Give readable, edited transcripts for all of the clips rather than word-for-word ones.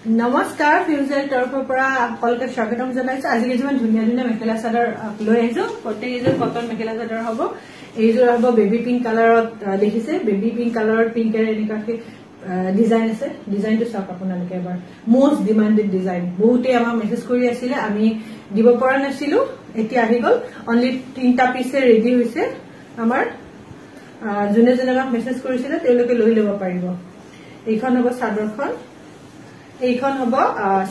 নমস্কাৰ ফিউজেল তৰফৰ পৰা সকলোকে স্বাগতম জনাইছো। আজি কিছুমান ধুনীয়া ধুনীয়া মেখেলা চাদৰ লৈ আহিছো। প্ৰত্যেকযোৰ কটন মেখেলা চাদৰ হ'ব। এইযোৰ হ'ব বেবী পিংক কালাৰত, দেখিছে বেবী পিংক কালাৰত পিংকেৰে এনেকুৱাকে ডিজাইন আছে। ডিজাইনটো চাওক আপোনালোকে এবাৰ। Most demanded design. বহুতে আমাক মেছেজ কৰি আছিলে, আমি দিব পৰা নাছিলো, এতিয়া আহি গ'ল। অনলি 3টা পিছে ৰেডি হৈছে আমাৰ। যোনে যোনে আমাক মেছেজ কৰিছিলে তেওঁলোকে লৈ ল'ব পাৰিব। এইখন হ'ব চাদৰখন, এইখন হ'ব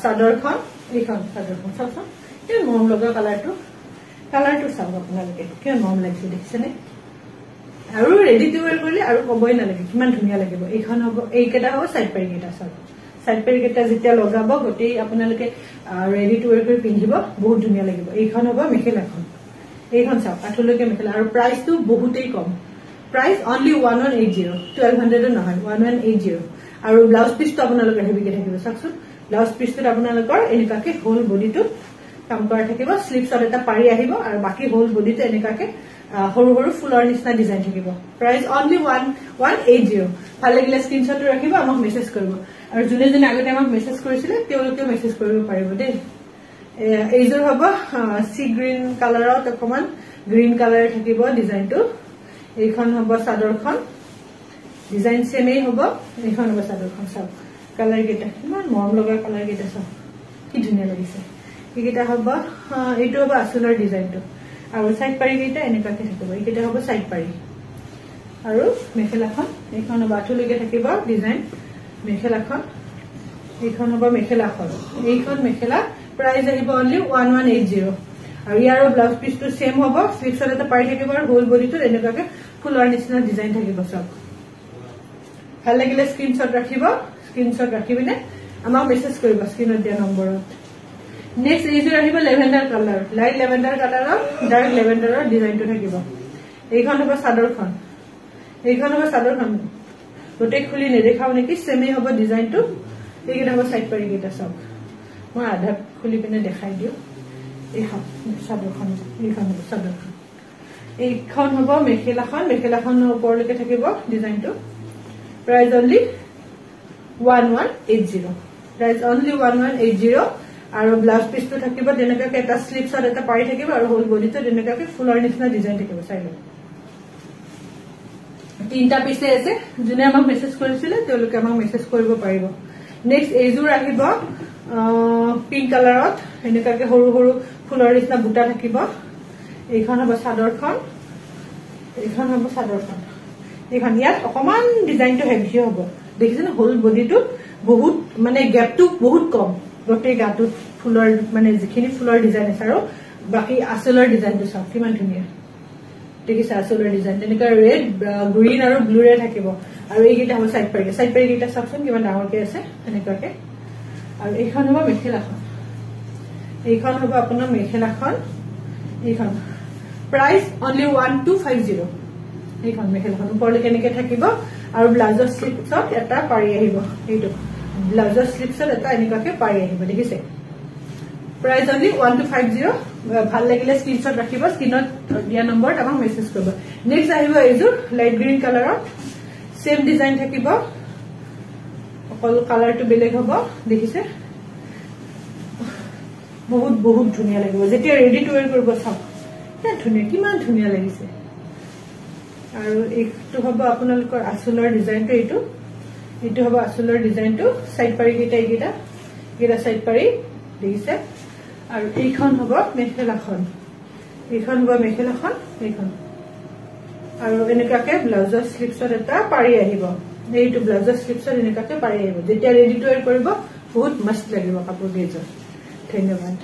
চাদৰখন, এইখন চাদৰখন চাওকচোন কিমান মৰম লগা কালাৰটো চাওক আপোনালোকে, কিমান মৰম লাগিছে দেখিছেনে? আৰু ৰেডি টু ৱেৰ কৰিলে আৰু ক'বই নালাগে কিমান ধুনীয়া লাগিব। এইখন হ'ব, এইকেইটা হ'ব চাইড পাৰি কেইটা। চাওক চাইড পাৰি কেইটা যেতিয়া লগাব গোটেই আপোনালোকে ৰেডি টু ৱেৰ কৰি পিন্ধিব, বহুত ধুনীয়া লাগিব। এইখন হ'ব মেখেলাখন, এইখন চাওক আঁঠুলৈকে মেখেলা। আৰু প্ৰাইচটো বহুতেই কম, প্ৰাইচ অনলি 1180, 1200 নহয়, 1180। আৰু ব্লাউজ পিচটো আপোনালোকৰ হেভিকে থাকিব। চাওকচোন ব্লাউজ পিচটোত আপোনালোকৰ এনেকুৱাকে হোল বডিটো কাম কৰা থাকিব। শ্লিপছত এটা পাৰি আহিব আৰু বাকী হোল বডিটো এনেকুৱাকে সৰু সৰু ফুলৰ নিচিনা ডিজাইন থাকিব। Price only 1180। ভাল লাগিলে স্ক্ৰীনশ্বটটো ৰাখিব, আমাক মেছেজ কৰিব। আৰু যোনে যোনে আগতে আমাক মেছেজ কৰিছিলে তেওঁলোকেও মেছেজ কৰিব পাৰিব দেই। এইযোৰ হ'ব চি গ্ৰীণ কালাৰত, অকমান গ্ৰীণ কালাৰ থাকিব ডিজাইনটো। এইখন হ'ব চাদৰখন, ডিজাইন সেমেই হ'ব। এইখন হ'ব চাদৰখন। চাওক কালাৰ কেইটা ইমান মৰম লগা কালাৰ কেইটা, চাওক কি ধুনীয়া লাগিছে। এইকেইটা হ'ব, এইটো হ'ব আঁচলৰ ডিজাইনটো। আৰু চাইড পাৰি কেইটা এনেকুৱাকে থাকিব। এইকেইটা হ'ব চাইড পাৰি। আৰু মেখেলাখন, এইখন হ'ব আঁঠুলৈকে থাকিব ডিজাইন মেখেলাখন। এইখন হ'ব মেখেলাখন, এইখন মেখেলা। প্ৰাইচ আহিব অনলি 1180। আৰু ইয়াৰো ব্লাউজ পিচটো সেম হ'ব। শ্লিপছত এটা পাৰি থাকিব আৰু হোল বডিটোত এনেকুৱাকে ফুলৰ নিচিনা ডিজাইন থাকিব। চাওক ভাল লাগিলে স্ক্ৰীনশ্বট ৰাখিব, স্ক্ৰীনশ্বট ৰাখি পিনে আমাক মেছেজ কৰিব স্ক্ৰীনত দিয়া নম্বৰত। নেক্সট এইযোৰ আহিব লেভেণ্ডাৰ কালাৰ, লাইট লেভেণ্ডাৰ কালাৰৰ, ডাৰ্ক লেভেণ্ডাৰৰ ডিজাইনটো থাকিব। এইখন হ'ব চাদৰখন, এইখন হ'ব চাদৰখন। গোটেই খুলি নেদেখাও নেকি, চেমেই হ'ব ডিজাইনটো। এইকেইটা হ'ব চাইড পাৰি কেইটা। চাওক মই আধা খুলি পিনে দেখাই দিওঁ। এইখন চাদৰখন, এইখন হ'ব চাদৰখন। এইখন হ'ব মেখেলাখন, মেখেলাখনৰ ওপৰলৈকে থাকিব ডিজাইনটো। Price only 1180, price only 1180। আৰু ব্লাউজ পিচটো থাকিব তেনেকুৱাকে এটা শ্লিপছত এটা পাৰি থাকিব আৰু হোল বডিটো তেনেকুৱাকে ফুলৰ নিচিনা ডিজাইন থাকিব। চাই লওক 3টা পিছে আছে। যোনে আমাক মেছেজ কৰিছিলে তেওঁলোকে আমাক মেছেজ কৰিব পাৰিব। নেক্সট এইযোৰ আহিব পিংক কালাৰত, এনেকুৱাকে সৰু সৰু ফুলৰ নিচিনা বুটা থাকিব। এইখন হ'ব চাদৰখন, এইখন হ'ব চাদৰখন। এইখন ইয়াত অকমান ডিজাইনটো হেভি হ'ব, দেখিছেনে? হোল বডিটো বহুত মানে গেপটো বহুত কম। গোটেই গাটোত ফুলৰ মানে যিখিনি ফুলৰ ডিজাইন আছে। আৰু বাকী আঁচলৰ ডিজাইনটো চাওক কিমান ধুনীয়া দেখিছে। আঁচলৰ ডিজাইন তেনেকুৱা ৰেড, গ্ৰীণ আৰু ব্লুৰে থাকিব। আৰু এইকেইটা হ'ব চাইড পাৰি। চাইড পাৰি কেইটা চাওকচোন কিমান ডাঙৰকে আছে এনেকুৱাকে। আৰু এইখন হ'ব মেখেলাখন, এইখন হ'ব আপোনাৰ মেখেলাখন। এইখন প্ৰাইচ অনলি 1250। এইখন মেখেলাখন ওপৰলৈকে এনেকে থাকিব আৰু ব্লাউজৰ শ্লিপছত এটা পাৰি আহিব। এইটো ব্লাউজৰ শ্লিপছত এটা এনেকুৱাকে পাৰি আহিব, দেখিছে? Price only 1250। ভাল লাগিলে স্ক্ৰীনশ্বট ৰাখিব, স্ক্ৰীনত দিয়া নম্বৰত আমাক মেছেজ কৰিব। নেক্সট আহিব এইযোৰ লাইট গ্ৰীণ কালাৰত, সেম ডিজাইন থাকিব, অকল কালাৰটো বেলেগ হ'ব। দেখিছে বহুত বহুত ধুনীয়া লাগিব যেতিয়া ৰেডি টু ৱেৰ কৰিব। চাওক কিমান ধুনীয়া, কিমান ধুনীয়া লাগিছে। আৰু এইটো হ'ব আপোনালোকৰ আঁচলৰ ডিজাইনটো। এইটো হ'ব আঁচলৰ ডিজাইনটো। চাইড পাৰি কেইটা, এইকেইটা চাইড পাৰি, দেখিছে? আৰু এইখন হ'ব মেখেলাখন, এইখন হ'ব মেখেলাখন। এইখন আৰু এনেকুৱাকে ব্লাউজৰ শ্লিপছত এটা পাৰি আহিব। এইটো ব্লাউজৰ শ্লিপছত এনেকুৱাকে পাৰি আহিব। যেতিয়া ৰেডি টু ৱেৰ কৰিব বহুত মস্ত লাগিব কাপোৰ কেইযোৰ। ধন্যবাদ।